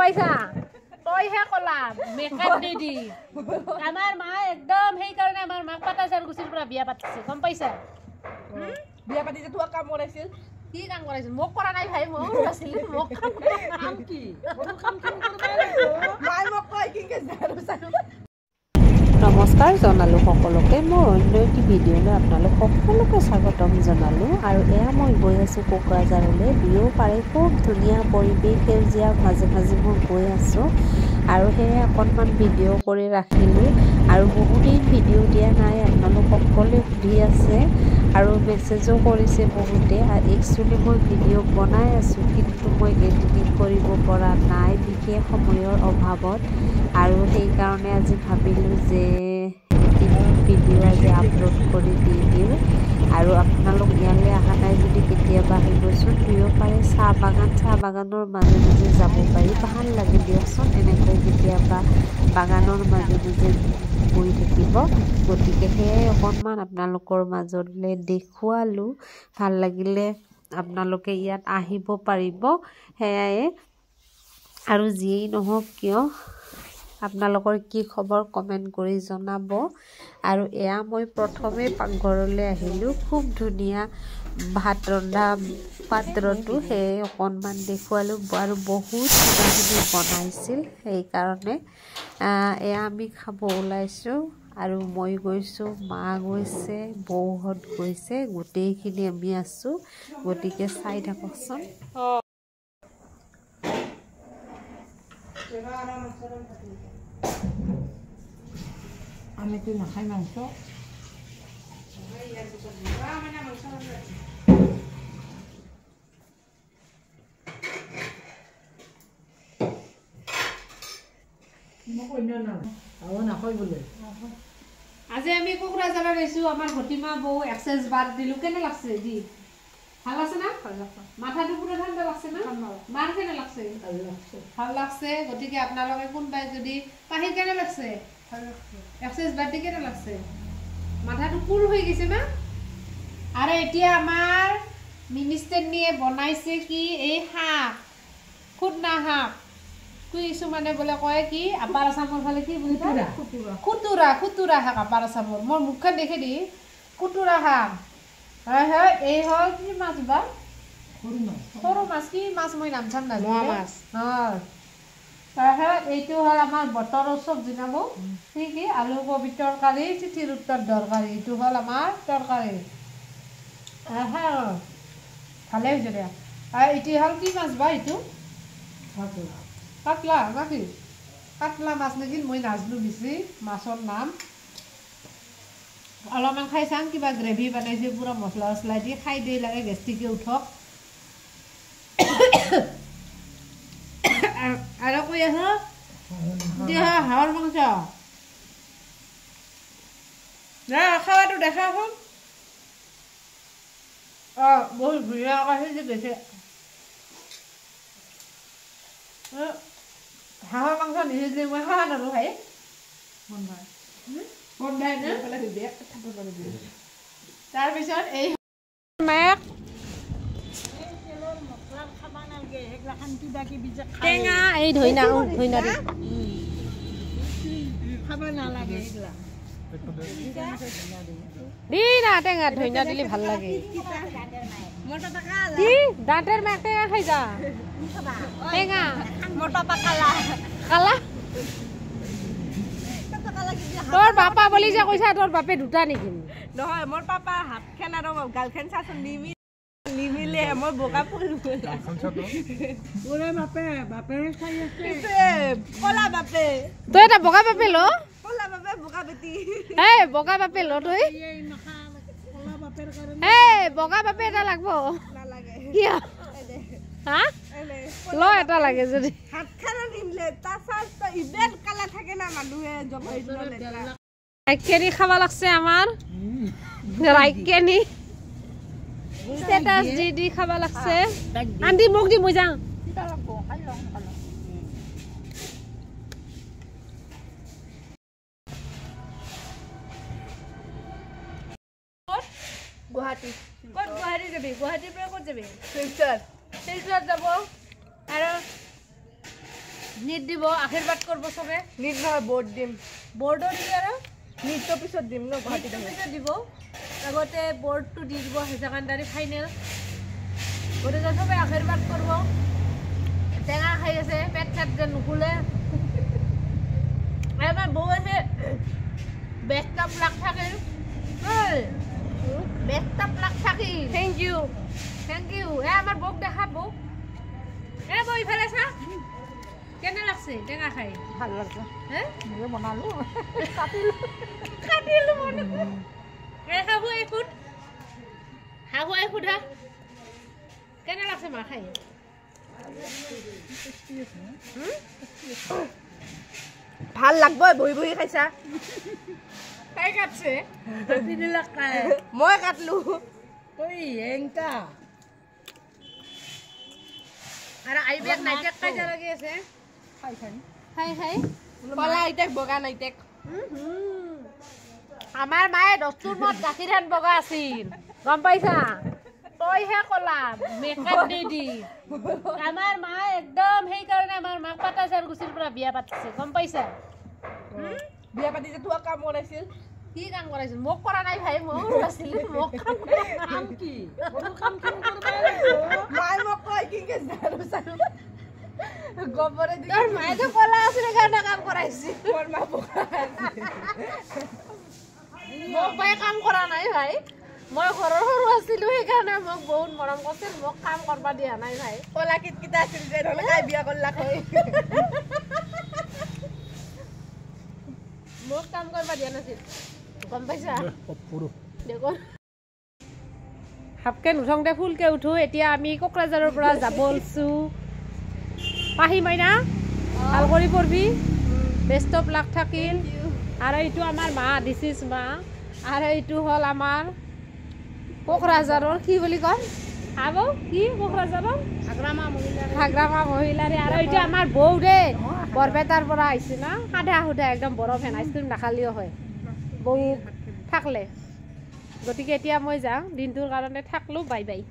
পাইছা তইহে কলা মেকআপ দি আমাৰ মা একদম সেই কাৰণে আমাৰ মাক পাটাচাৰ গুচিৰ পৰা বিয়া পাতিছে গম পাইছা বিয়া পাতি যে তোক কাম কৰাইছিল কি কাম কৰাইছিল মোক কৰা নাই ভাই মই আছিল মোক কাম কি কাম কৰিব মাই মোক কয় কি জানো চানো নমস্কাৰ জনালোঁ সকলোকে মোৰ অন্য এটি ভিডিঅ'লৈ আপোনালোক সকলোকে স্বাগতম জনালোঁ আৰু এয়া মই গৈ আছোঁ কোকৰাঝাৰলৈ দুয়ো পাৰে খুব ধুনীয়া পৰিৱেশ সেউজীয়া মাজে মাজে মই গৈ আছোঁ আৰু সেয়ে অকণমান ভিডিঅ' কৰি ৰাখিলোঁ আৰু বহুদিন ভিডিঅ' দিয়া নাই আপোনালোক সকলোৱে সুধি আছে আৰু মেছেজো কৰিছে বহুতে একচুৱেলি মই ভিডিঅ' বনাই আছোঁ কিন্তু মই এডিটিং কৰিব পৰা নাই বিশেষ সময়ৰ অভাৱত আৰু সেইকাৰণে আজি ভাবিলোঁ যে ভিডিঅ' আজি আপলোড কৰি দি দিওঁ আৰু আপোনালোক ইয়ালৈ অহা নাই যদি কেতিয়াবা আহিবচোন দুয়ো পাৰে চাহ বাগানৰ মাজে মাজে যাব পাৰি ভাল লাগে দিয়কচোন এনেকৈ কেতিয়াবা বাগানৰ মাজে মাজে বহি থাকিব গতিকে সেয়াই অকণমান আপোনালোকৰ মাজলৈ দেখুৱালোঁ ভাল লাগিলে আপোনালোকে ইয়াত আহিব পাৰিব সেয়াই আৰু যিয়েই নহওক কিয় আপোনালোকৰ কি খবৰ কমেণ্ট কৰি জনাব আৰু এয়া মই প্ৰথমে পাকঘৰলৈ আহিলোঁ খুব ধুনীয়া ভাত ৰন্ধা পাত্ৰটো সেয়ে অকণমান দেখুৱালোঁ আৰু বহুত কিবাকিবি বনাইছিল সেইকাৰণে এয়া আমি খাব ওলাইছোঁ আৰু মই গৈছোঁ মা গৈছে বৌহঁত গৈছে গোটেইখিনি আমি আছোঁ গতিকে চাই থাককচোন আমি তো নাখাই মাংস আজি আমি কোকৰাঝাৰত আহিছো আমাৰ ভতিমা বৌ এক্সেস বাদ দিলো কেনে লাগছে দি ভাল আছে না মাথাটো পুরো ঠান্ডা লাগছে না মার কেনে লাগছে ভাল লাগছে গতিকে আপোনালোকে কোনবাই যদি পাহি কেনে লাগছে এক্সেস বাদ দি কেনে লাগছে মাথাটো কুল হৈ গেছে না আৰু এতিয়া আমাৰ মিনিষ্টাৰ নিয়ে বনাইছে কি এই হাক খুদনা হাক কিছু মানে বলে কয় কি আপাৰ আসামৰ ফালে কি বুলি খুতুৰা খুতুৰা হাক আপাৰ আসামৰ মোৰ মুখখন দেখে দি খুতুৰা হাক হয় এই হল কি মাছ বা সৰু মাছ কি মাছ মই নাম চাম না মোৱা মাছ হয় এইটো হল আমাৰ বতৰৰ চব্জি নামো কি কি আলু কবি তৰকাৰী চিঠিৰ উত্তৰ দৰকাৰী এইটো হল আমাৰ তৰকাৰী ভালে হৈছে দিয়া আৰু এইটো হল কি মাছ বা এইটো কাটলা নাকি কাটলা মাছ নেকি মই নাজনো বেছি মাছৰ নাম অলপমান খাই চাম কিবা গ্ৰেভি বনাইছে পুৰা মছলা চছলা দি খাই দেই লাগে গেষ্ট্ৰিকে উঠক আৰু কৈ আছো হাঁহৰ মাংস খাৱাটো দেখা হল বহুত ধুনীয়া আকাশে গৈছে হাঁহৰ মাংস নিজে মই খাৱা নানো ভাই তাৰপিছত এই টেঙা এই ধইনা খাব নালাগে দি না টেঙা ধইনা দিলে ভাল লাগে কি দাঁতের মেক টেঙা খাই যা টেঙা মোর পাপা কালা কালা তোর বাপা বলি যে কইছা তোর বাপে দুটা নেকি নহয় মোর পাপা হাতখান আৰু গালখান চাচোন নিমিলে মই বগা ফুল ওরে বাপে খাই আছে কলা বাপে তুই এটা বগা বাপে ল কলা বাপে বগা বেটি এই বগা বাপে ল তুই বগা বাপে এটা লাগবো কিয় হা ল এটা লাগে যদি হাতখান নিমিলে তাছাত ইবেন কালা থাকে না মানুহে জবাই দিলে রাইকেনি খাবা লাগছে আমার রাইকেনি স্ট্যাটাস দি খাবা লাগছে আন্টি মোক দি মই যাও গুৱাহাটী কত গুৱাহাটী যাবি গুৱাহাটীৰ পৰা কত যাবি শিলচৰ যাব আৰু নিট দিব আশীৰ্বাদ কৰিব চবে নিট নহয় বোৰ্ড দিম বৰ্ডৰ দিব আৰু নিটৰ পিছত দিম ন গুৱাহাটীত পিছত দিব আগতে বৰ্ডটো দি দিব হাই ছেকেণ্ডাৰী ফাইনেল গতিকে চবে আশীৰ্বাদ কৰিব টেঙা খাই আছে পেট চেট যে নুখুলে আমাৰ বৌ আছে বেষ্ট অফ লাক থাকিল বেষ্ট অফ লাক থাকিল থেংক ইউ আমাৰ বৌক দেখা বৌ বৌ ইফালে চা কেনে লাগছে টেঙা খাই ভাল লাগছে হে মই বনালো কাটিলো শাহু এই ফুট হা কেনে লাগছে মা খাই ভাল লাগব বহি বহি খাইছা তাই কাটছে মই কাটলো আৰু আইবেক নাইটেক কাই যা লাগি আছে খাই কলা আইতেক বগা নাইতেক আমাৰ মায়ে দস্তুৰ মত গাখীৰ হেন বগা আছিল গম পাইছা তইহে কলা মেকআপ দি আমাৰ মা একদম সেইকাৰণে আমাৰ মাক পাতাচাৰ গুচিৰ পৰা বিয়া পাতিছে গম পাইছা বিয়া পাতি যে তোক কাম কৰাইছিল কি কাম কৰাইছিল মোক কৰা নাই ভাই মোৰ আছিল মোক কাম কি মাই মোক কয় কি কে জানো জানো গবৰে দি তোৰ মায়ে তো কলা আছিল কাৰণে কাম কৰাইছিল মোৰ মা বগা মোক ভাই কাম কৰা নাই ভাই মই ঘৰৰ সৰু আছিলো সেইকাৰণে মোক বহুত মৰম কৰিছিল মোক কাম কৰবা দিয়া নাই ভাই কলা কিটকিটা আছিল যে নহলে কাই বিয়া কৰলা কই মোক কাম কৰবা দিয়া নাছিল গম পাইছা দেখোন হাপকে নুঠংতে ফুলকে উঠো এতিয়া আমি কোকৰাঝাৰৰ পৰা যাব ওলছো পাহি মাইনা ভাল কৰি পঢ়বি বেষ্ট অফ লাক থাকিল আৰু এইটো আমাৰ মা দিছ ইজ মা আৰু এইটো হ'ল আমাৰ কোকৰাঝাৰৰ কি বুলি কয় আব কি কোকৰাঝাৰৰ হাগ্ৰামা মহিলাৰে আৰু এইটো আমাৰ বৌ দে বৰপেটাৰ পৰা আহিছে না সাধা সুধা একদম বৰফ হেন আইচক্ৰীম নাখালেও হয় বৌ থাকলে গতিকে এতিয়া মই যাওঁ দিনটোৰ কাৰণে থাকলো বাই বাই